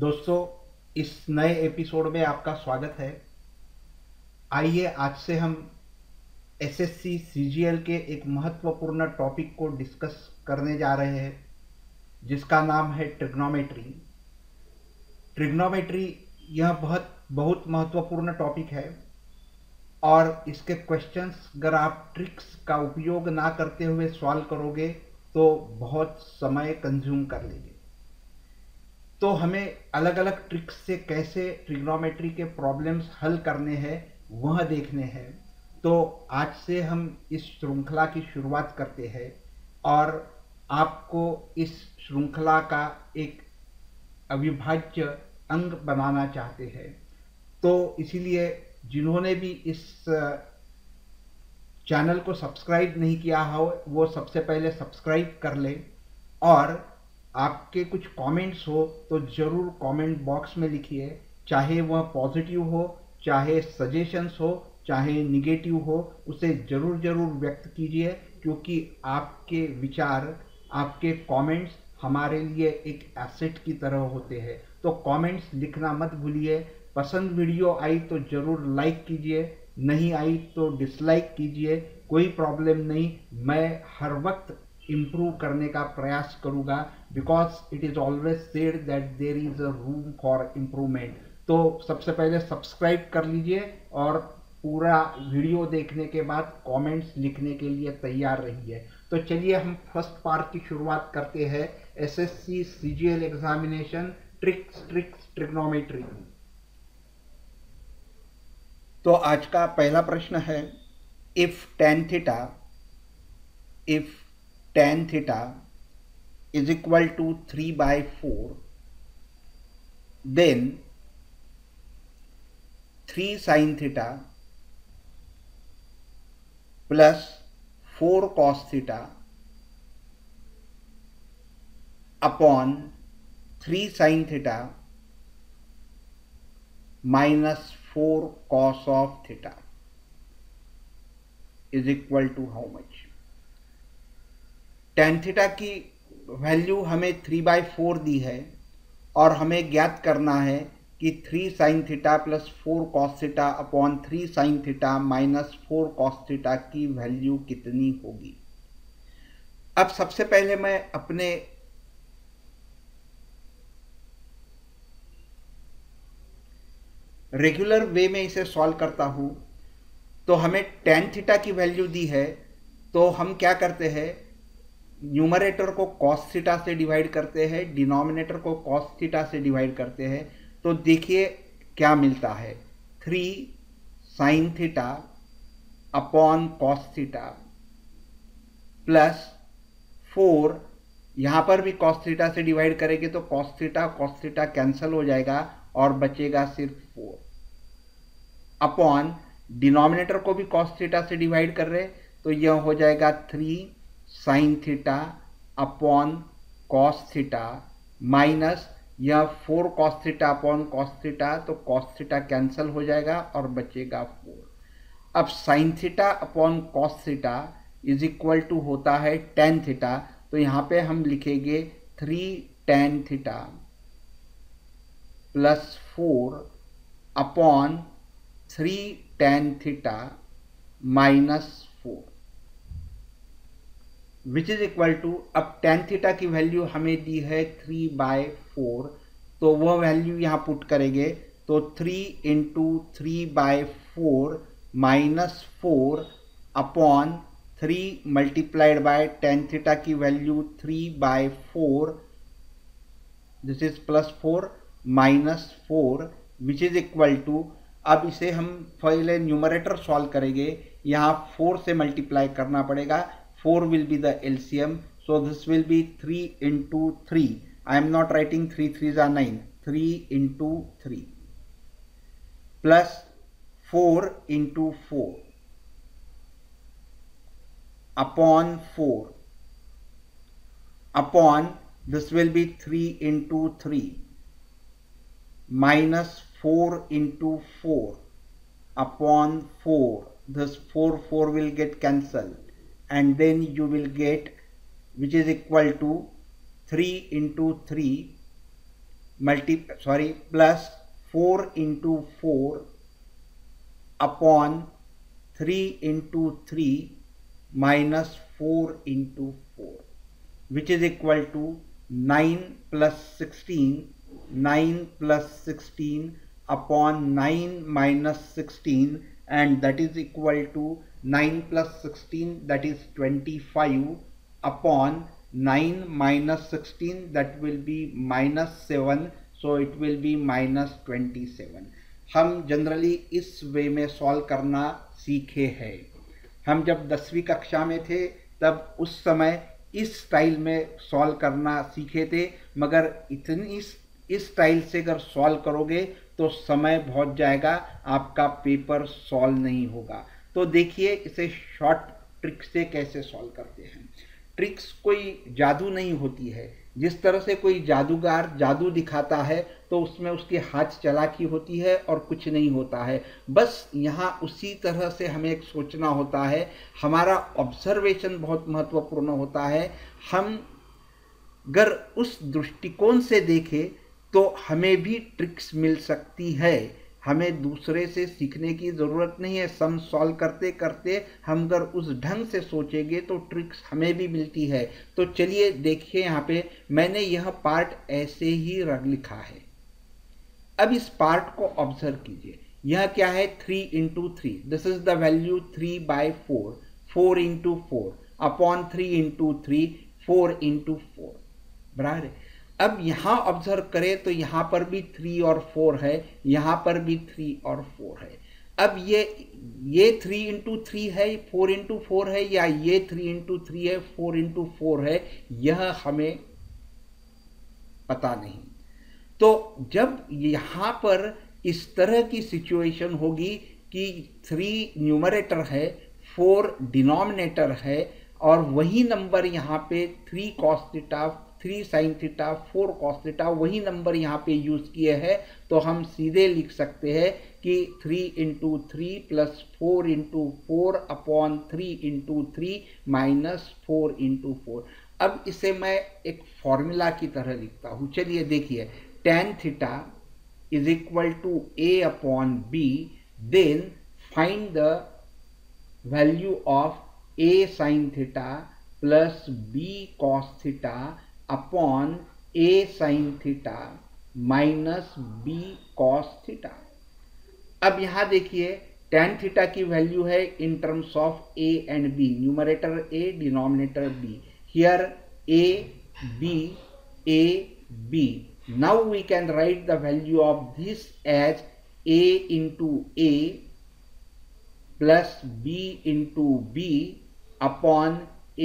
दोस्तों, इस नए एपिसोड में आपका स्वागत है। आइए आज से हम एसएससी सीजीएल के एक महत्वपूर्ण टॉपिक को डिस्कस करने जा रहे हैं, जिसका नाम है ट्रिग्नोमेट्री। ट्रिग्नोमेट्री यह बहुत बहुत महत्वपूर्ण टॉपिक है और इसके क्वेश्चंस अगर आप ट्रिक्स का उपयोग ना करते हुए सॉल्व करोगे तो बहुत समय कंज्यूम कर लेंगे। तो हमें अलग अलग ट्रिक्स से कैसे ट्रिग्नोमेट्री के प्रॉब्लम्स हल करने हैं वह देखने हैं। तो आज से हम इस श्रृंखला की शुरुआत करते हैं और आपको इस श्रृंखला का एक अविभाज्य अंग बनाना चाहते हैं। तो इसीलिए जिन्होंने भी इस चैनल को सब्सक्राइब नहीं किया हो वो सबसे पहले सब्सक्राइब कर ले, और आपके कुछ कमेंट्स हो तो ज़रूर कमेंट बॉक्स में लिखिए, चाहे वह पॉजिटिव हो, चाहे सजेशंस हो, चाहे निगेटिव हो, उसे ज़रूर ज़रूर व्यक्त कीजिए, क्योंकि आपके विचार, आपके कमेंट्स हमारे लिए एक एसेट की तरह होते हैं। तो कमेंट्स लिखना मत भूलिए। पसंद वीडियो आई तो ज़रूर लाइक कीजिए, नहीं आई तो डिसलाइक कीजिए, कोई प्रॉब्लम नहीं। मैं हर वक्त इम्प्रूव करने का प्रयास करूँगा, because it is always said that there is a room for improvement. तो सबसे पहले सब्सक्राइब कर लीजिए और पूरा वीडियो देखने के बाद कमेंट्स लिखने के लिए तैयार रहिए। तो चलिए हम फर्स्ट पार्ट की शुरुआत करते हैं, SSC CGL examination tricks trigonometry. तो आज का पहला प्रश्न है, if tan theta is equal to 3/4, then 3 sin theta plus 4 cos theta upon 3 sin theta minus 4 cos of theta is equal to how much? tan theta की value हमें 3/4 दी है और हमें ज्ञात करना है कि 3 sin theta plus 4 cos theta upon 3 sin theta minus 4 cos theta की वैल्यू कितनी होगी। अब सबसे पहले मैं अपने रेगुलर वे में इसे सॉल्व करता हूं। तो हमें tan थीटा की वैल्यू दी है, तो हम क्या करते हैं, न्यूमरेटर को cos थीटा से डिवाइड करते हैं, डिनोमिनेटर को cos थीटा से डिवाइड करते हैं। तो देखिए क्या मिलता है, 3 sin theta upon cos theta plus 4, यहाँ पर भी cos थीटा से डिवाइड करेंगे तो cos थीटा कैंसिल हो जाएगा और बचेगा सिर्फ 4, अपॉन डिनोमिनेटर को भी cos थीटा से डिवाइड कर रहे तो यह हो जाएगा 3 sin theta upon cos theta minus यह 4 cos theta upon cos theta, तो cos थीटा कैंसिल हो जाएगा और बचेगा 4। अब sin theta upon cos theta is equal to होता है tan थीटा, तो यहाँ पे हम लिखेंगे 3 tan theta plus 4 upon 3 tan theta minus 4 which is equal to, अब tan थीटा की वैल्यू हमें दी है 3/4, तो वह वैल्यू यहाँ पुट करेंगे तो 3 into 3/4 minus 4 upon 3 multiplied by tan theta की value 3/4, this is plus 4 minus 4 which is equal to, अब इसे हम पहले न्यूमरेटर सॉल्व करेंगे, यहाँ 4 से मल्टीप्लाई करना पड़ेगा, 4 will be the LCM, so this will be 3 into 3. I am not writing 3 3s are 9, 3 into 3 plus 4 into 4 upon 4 upon this will be 3 into 3 minus 4 into 4 upon 4, this 4 will get cancelled, and then you will get, which is equal to 3 into 3 plus 4 into 4 upon 3 into 3 minus 4 into 4, which is equal to 9 plus 16, 9 plus 16 upon 9 minus 16, and that is equal to 9 plus 16, that is 25, upon 9 minus 16, that will be minus 7, so it will be minus 27. हम generally इस वे में solve करना सीखे हैं। हम जब 10वीं कक्षा में थे तब उस समय इस स्टाइल में सॉल्व करना सीखे थे, मगर इतनी इस स्टाइल से अगर सॉल्व करोगे तो समय बहुत जाएगा, आपका पेपर सॉल्व नहीं होगा। तो देखिए इसे शॉर्ट ट्रिक से कैसे सॉल्व करते हैं। ट्रिक्स कोई जादू नहीं होती है। जिस तरह से कोई जादूगर जादू दिखाता है तो उसमें उसके हाथ चालाकी होती है और कुछ नहीं होता है। बस यहाँ उसी तरह से हमें एक सोचना होता है, हमारा ऑब्जर्वेशन बहुत महत्वपूर्ण होता है। हम अगर उस दृष्टिकोण से देखें तो हमें भी ट्रिक्स मिल सकती है। हमें दूसरे से सीखने की ज़रूरत नहीं है। सम सॉल्व करते करते हम अगर उस ढंग से सोचेंगे तो ट्रिक्स हमें भी मिलती है। तो चलिए देखिए, यहाँ पे मैंने यह पार्ट ऐसे ही रख लिखा है। अब इस पार्ट को ऑब्जर्व कीजिए। यह क्या है, 3 into 3, this is the value 3/4, 4 into 4 upon 3 into 3, 4 into 4 बराबर है। अब यहां ऑब्जर्व करें तो यहां पर भी 3 और 4 है, यहां पर भी 3 और 4 है। अब ये 3 into 3 है, 4 into 4 है, या ये 3 into 3 है, 4 into 4 है, यह हमें पता नहीं। तो जब यहां पर इस तरह की सिचुएशन होगी कि 3 न्यूमरेटर है, 4 डिनोमिनेटर है, और वही नंबर यहाँ पे 3 cos theta, 3 sin theta, 4 cos theta, वही नंबर यहाँ पे यूज किए हैं, तो हम सीधे लिख सकते हैं कि 3 into 3 plus 4 into 4 upon 3 into 3 minus 4 into 4। अब इसे मैं एक फॉर्मूला की तरह लिखता हूँ। चलिए देखिए, tan theta is equal to a upon b, then find the value of a sin theta plus b cos theta upon a sin theta minus b cos theta। अब यहां देखिए, tan थीटा की वैल्यू है in terms of a and b, numerator a, denominator b। Here a b। Now we can write the value of this as a into a plus b into b upon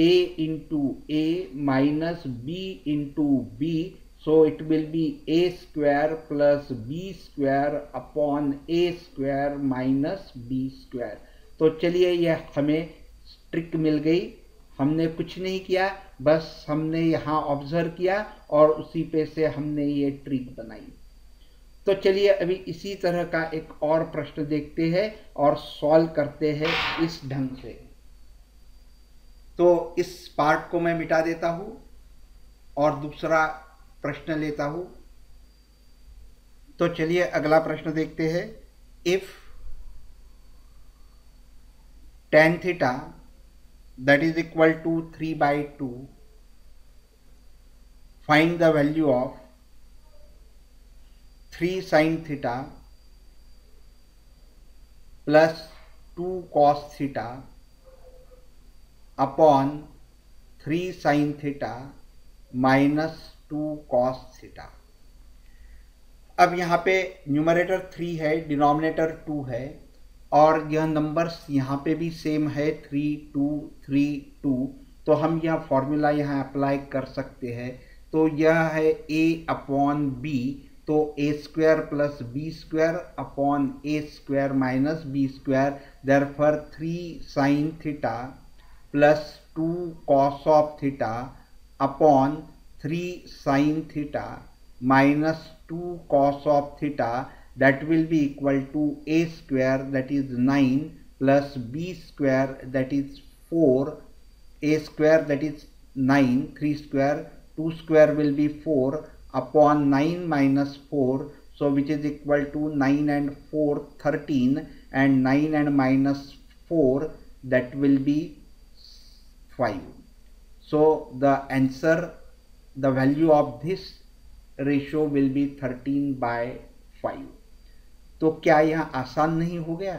a into a minus b into b. So it will be a square plus b square upon a square minus b square। तो चलिए यह हमें trick मिल गई। हमने कुछ नहीं किया, बस हमने यहाँ ऑब्जर्व किया और उसी पे से हमने ये ट्रिक बनाई। तो चलिए अभी इसी तरह का एक और प्रश्न देखते हैं और सॉल्व करते हैं इस ढंग से। तो इस पार्ट को मैं मिटा देता हूँ और दूसरा प्रश्न लेता हूँ। तो चलिए अगला प्रश्न देखते हैं। If tan theta that is equal to 3/2, find the value of 3 sin theta plus 2 cos theta upon 3 sin theta minus 2 cos theta। अब यहाँ पे न्यूमरेटर 3 है, डिनोमिनेटर 2 है, और यह नंबर्स यहाँ पे भी सेम है 3 2 3 2। तो हम यह फॉर्मूला यहाँ अप्लाई कर सकते हैं। तो यह है a अपॉन b, तो a square plus b square upon a square minus b square. Therefore 3 sign theta plus 2 cos of theta upon 3 sine theta minus 2 cos of theta, that will be equal to a square, that is 9, plus b square, that is 4, a square, that is 9, 3 square, 2 square will be 4 upon 9 minus 4, so which is equal to 9 and 4 13, and 9 and minus 4, that will be 5. So the answer, the value of this ratio will be 13/5. तो क्या यहाँ आसान नहीं हो गया?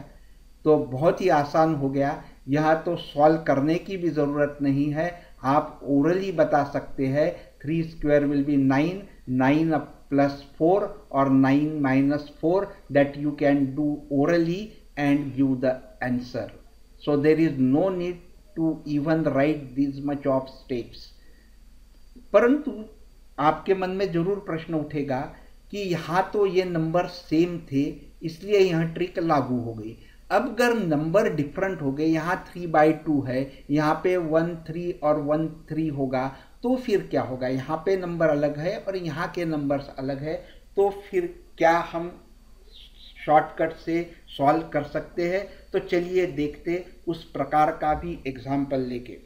तो बहुत ही आसान हो गया। यहाँ तो सॉल्व करने की भी ज़रूरत नहीं है, आप ओरली बता सकते हैं 3 स्क्वायर विल बी 9, 9 प्लस 4 और 9 minus 4, that you can do orally and give the answer. So there is no need to even write this much of steps. परंतु आपके मन में जरूर प्रश्न उठेगा कि यहाँ तो ये नंबर सेम थे, इसलिए यहाँ ट्रिक लागू हो गई. अब अगर नंबर डिफरेंट हो गए, यहाँ 3/2 है, यहाँ पे 1 3 और 1 3 होगा, तो फिर क्या होगा? यहाँ पे नंबर अलग है और यहाँ के नंबर्स अलग है, तो फिर क्या हम शॉर्टकट से सॉल्व कर सकते हैं? तो चलिए देखते उस प्रकार का भी एग्जाम्पल लेके.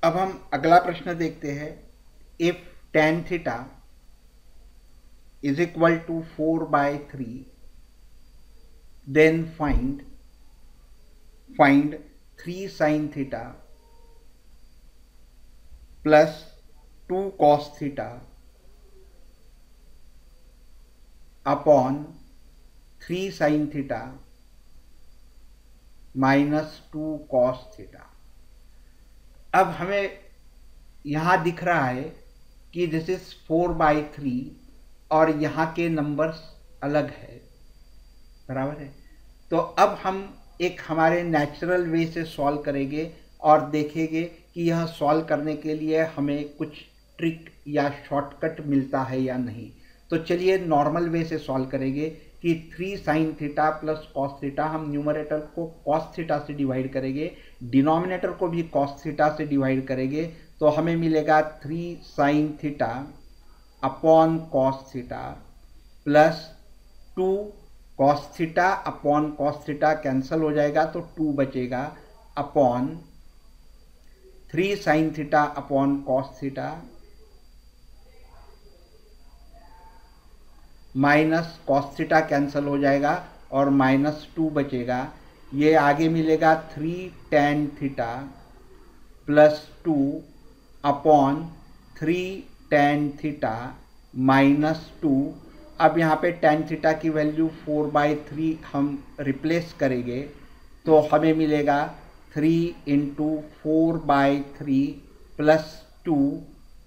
अब हम अगला प्रश्न देखते हैं. If tan theta is equal to 4/3, then find 3 sin theta plus 2 cos theta upon 3 sin theta minus 2 cos theta. अब हमें यहाँ दिख रहा है कि दिस इज 4/3 और यहाँ के नंबर्स अलग है, बराबर है. तो अब हम एक हमारे नेचुरल वे से सॉल्व करेंगे और देखेंगे कि यह सॉल्व करने के लिए हमें कुछ ट्रिक या शॉर्टकट मिलता है या नहीं. तो चलिए नॉर्मल वे से सॉल्व करेंगे कि 3 sin theta plus cos theta, हम न्यूमरेटर को कॉस थीटा से डिवाइड करेंगे, डिनोमिनेटर को भी कॉस थीटा से डिवाइड करेंगे, तो हमें मिलेगा 3 sin theta upon cos theta plus 2 cos theta upon cos theta cancel हो जाएगा तो 2 बचेगा, upon 3 sin theta upon cos theta minus cos theta cancel हो जाएगा और -2 बचेगा. ये आगे मिलेगा 3 tan theta plus 2 upon 3 tan theta -2. अब यहाँ पे tan थीटा की वैल्यू 4/3 हम रिप्लेस करेंगे, तो हमें मिलेगा 3 इंटू 4/3 प्लस 2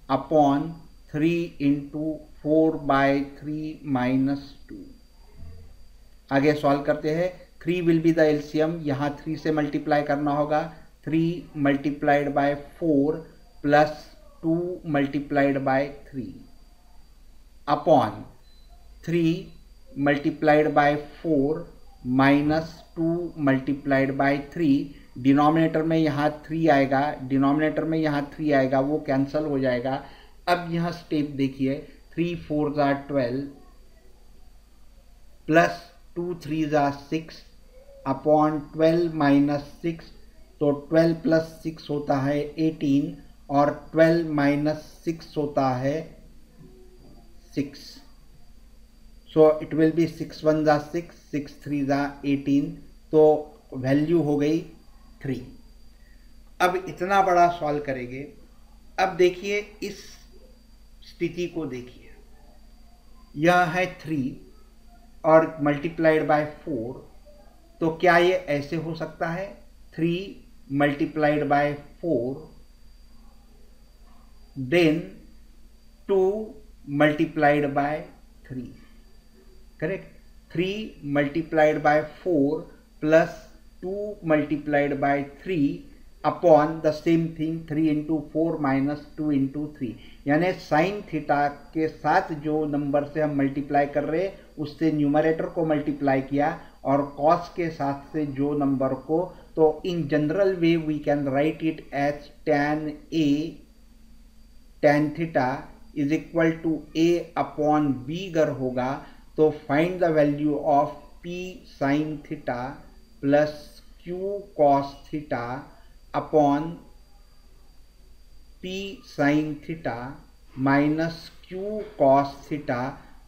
अपॉन 3 इंटू 4/3 -2. आगे सॉल्व करते हैं. 3 विल बी द एलसीएम, यहाँ 3 से मल्टीप्लाई करना होगा. 3 multiplied by 4 plus 2 multiplied by 3 upon 3 multiplied by 4 minus 2 multiplied by 3. Denominator में यहाँ 3 आएगा, डिनोमिनेटर में यहाँ 3 आएगा, वो कैंसिल हो जाएगा. अब यहाँ स्टेप देखिए, 3 4 12 प्लस 2 3 6 अपॉन 12 माइनस 6, तो 12 प्लस 6 होता है 18 और 12 माइनस 6 होता है 6. सो इट विल बी 6 1 6, 6 3 18, तो वैल्यू हो गई 3. अब इतना बड़ा सॉल्व करेंगे. अब देखिए इस स्थिति को देखिए, यह है 3 और मल्टीप्लाइड बाय 4, तो क्या ये ऐसे हो सकता है? 3 multiplied by 4 then 2 multiplied by 3, correct. 3 multiplied by 4 plus 2 multiplied by 3 upon the same thing 3 into 4 minus 2 into 3. यानी साइन थीटा के साथ जो नंबर से हम मल्टीप्लाई कर रहे हैं उससे न्यूमरेटर को मल्टीप्लाई किया और कॉस के साथ से जो नंबर को, तो in general way we can write it as tan theta is equal to a upon b अगर होगा तो find the value of p sine theta plus q cos theta upon p sine theta minus q cos theta,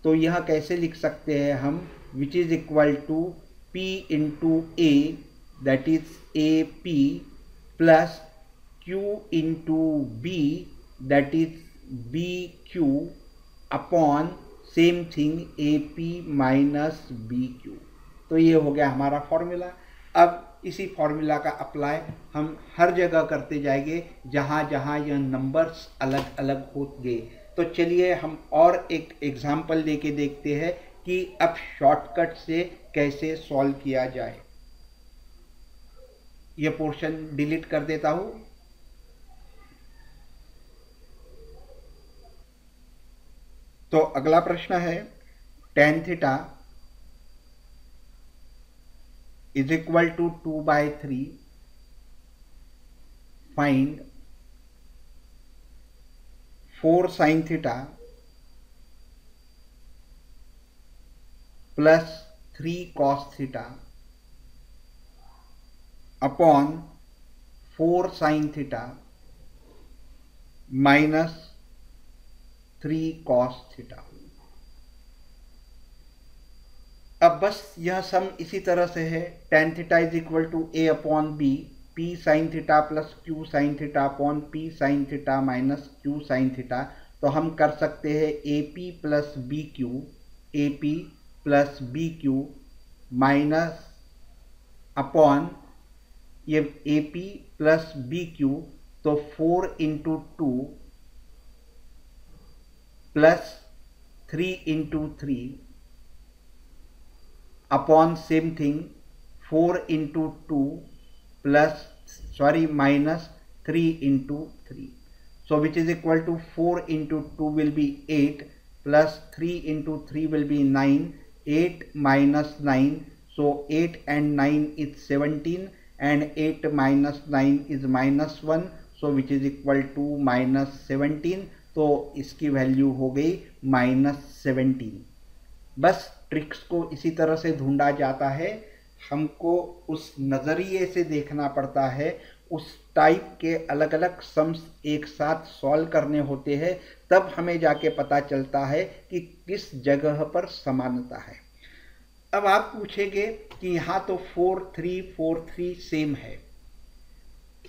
तो यह कैसे लिख सकते हैं हम, which is equal to p into a, that is A P, plus q into b, that is B Q, upon same thing A P minus B Q. तो ये हो गया हमारा फॉर्मूला। अब इसी फॉर्मूला का अप्लाई हम हर जगह करते जाएंगे जहाँ जहाँ यह नंबर्स अलग अलग होंगे। तो चलिए हम और एक एग्जाम्पल लेके देखते हैं कि अब शॉर्टकट से कैसे सॉल्व किया जाए। यह पोर्शन डिलीट कर देता हूँ। तो अगला प्रश्न है tan theta is equal to 2/3, find 4 sin theta plus 3 cos theta upon 4 sin theta minus 3 cos theta. अब बस यह सम इसी तरह से है, tan theta is equal to a upon B, p sin theta plus q sin theta upon p sin theta minus q sin theta. तो हम कर सकते हैं AP plus B Q, AP plus B Q minus upon ये AP plus B Q, तो 4 into 2 plus 3 into 3 upon same thing 4 into 2 plus minus 3 into 3। So which is equal to 4 into 2 will be 8 plus 3 into 3 will be 9, 8 minus 9, so 8 and 9 is 17 and 8 minus 9 is minus 1, so which is equal to minus 17। तो इसकी value हो गई -17। बस tricks को इसी तरह से ढूंढा जाता है, हमको उस नज़रिए से देखना पड़ता है, उस टाइप के अलग अलग सम्स एक साथ सॉल्व करने होते हैं, तब हमें जाके पता चलता है कि किस जगह पर समानता है। अब आप पूछेंगे कि यहाँ तो 4 3 4 3 सेम है,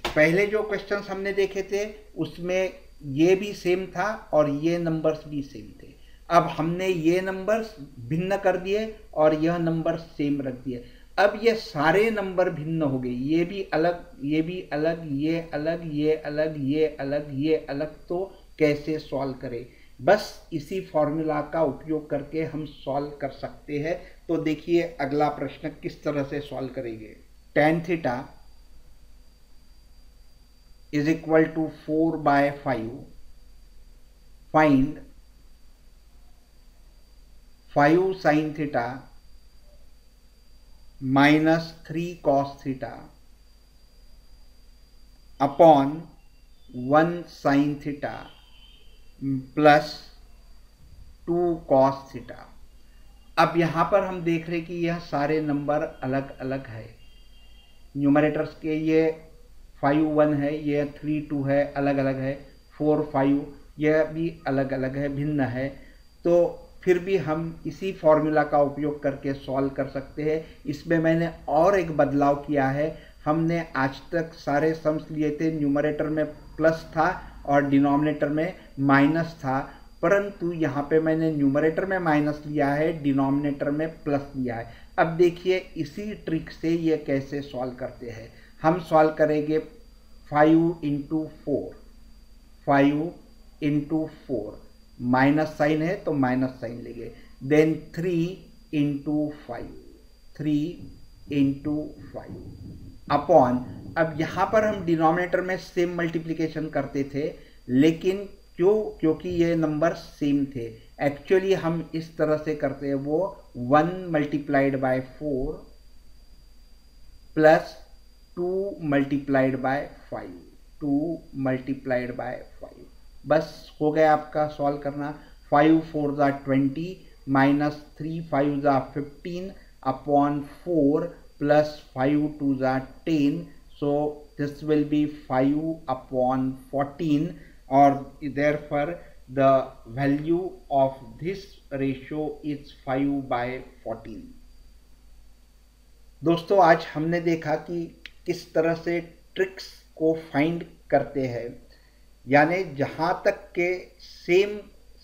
पहले जो क्वेश्चंस हमने देखे थे उसमें ये भी सेम था और ये नंबर्स भी सेम थे। अब हमने ये नंबर्स भिन्न कर दिए और यह नंबर सेम रख दिए। अब ये सारे नंबर भिन्न हो गए, ये भी अलग, ये भी अलग, ये अलग, ये अलग, ये अलग, ये अलग। तो कैसे सॉल्व करें? बस इसी फॉर्मूला का उपयोग करके हम सॉल्व कर सकते हैं। तो देखिए अगला प्रश्न किस तरह से सॉल्व करेंगे। tan theta is equal to 4/5, find 5 sin theta minus 3 cos theta upon 1 sin theta plus 2 cos theta. अब यहां पर हम देख रहे कि यह सारे नंबर अलग अलग है। न्यूमरेटर्स के ये 5 1 है, ये 3 2 है, अलग अलग है। 4 5 यह भी अलग अलग है, भिन्न है। तो फिर भी हम इसी फॉर्मूला का उपयोग करके सॉल्व कर सकते हैं। इसमें मैंने और एक बदलाव किया है। हमने आज तक सारे सम्स लिए थे, न्यूमरेटर में प्लस था और डिनोमिनेटर में माइनस था, परंतु यहाँ पे मैंने न्यूमरेटर में माइनस लिया है, डिनोमिनेटर में प्लस लिया है। अब देखिए इसी ट्रिक से ये कैसे सॉल्व करते हैं। हम सॉल्व करेंगे 5 इंटू 4, 5 इंटू 4, माइनस साइन है तो माइनस साइन लेंगे। देन 3 इंटू 5, 3 इंटू 5 अपॉन, अब यहाँ पर हम डिनोमिनेटर में सेम मल्टीप्लिकेशन करते थे, लेकिन क्योंकि ये नंबर सेम थे, एक्चुअली हम इस तरह से करते हैं, वो 1 multiplied by 4 plus 2 multiplied bye 5, 2 multiplied bye 5। बस हो गया आपका सॉल्व करना। 5 4 ज़ा 20 माइनस 3 5 ज़ा 15 अपॉन 4 प्लस 5 2 ज़ा 10, so this will be 5 upon 14 और therefore the value of this ratio is 5/14. दोस्तों आज हमने देखा कि किस तरह से ट्रिक्स को फाइंड करते हैं, यानी जहाँ तक के सेम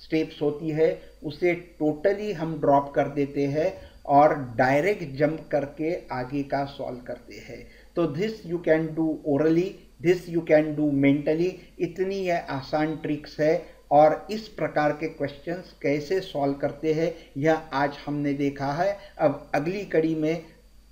स्टेप्स होती है उसे टोटली हम ड्रॉप कर देते हैं और डायरेक्ट जंप करके आगे का सॉल्व करते हैं। तो this you can do orally, this you can do mentally. इतनी यह आसान ट्रिक्स है और इस प्रकार के क्वेश्चंस कैसे सॉल्व करते हैं यह आज हमने देखा है। अब अगली कड़ी में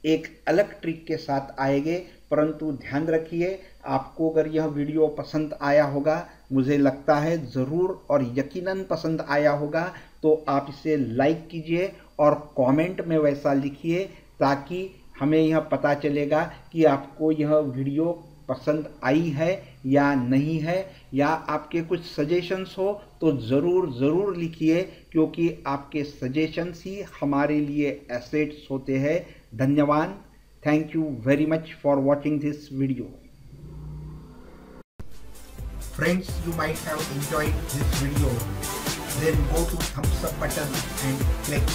एक अलग ट्रिक के साथ आएंगे, परंतु ध्यान रखिए आपको अगर यह वीडियो पसंद आया होगा, मुझे लगता है ज़रूर और यकीनन पसंद आया होगा, तो आप इसे लाइक कीजिए और कमेंट में वैसा लिखिए ताकि हमें यह पता चलेगा कि आपको यह वीडियो पसंद आई है या नहीं है, या आपके कुछ सजेशंस हो तो ज़रूर लिखिए, क्योंकि आपके सजेशंस ही हमारे लिए एसेट्स होते हैं। धन्यवाद। Thank you very much for watching this video. Friends, you might have enjoyed this video. Then go to thumbs up button and click.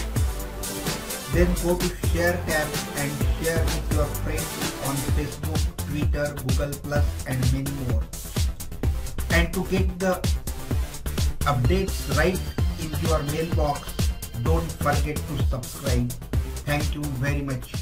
Then go to share tab and share with your friends on Facebook, Twitter, Google Plus and many more. And to get the updates right in your mailbox, don't forget to subscribe. Thank you very much.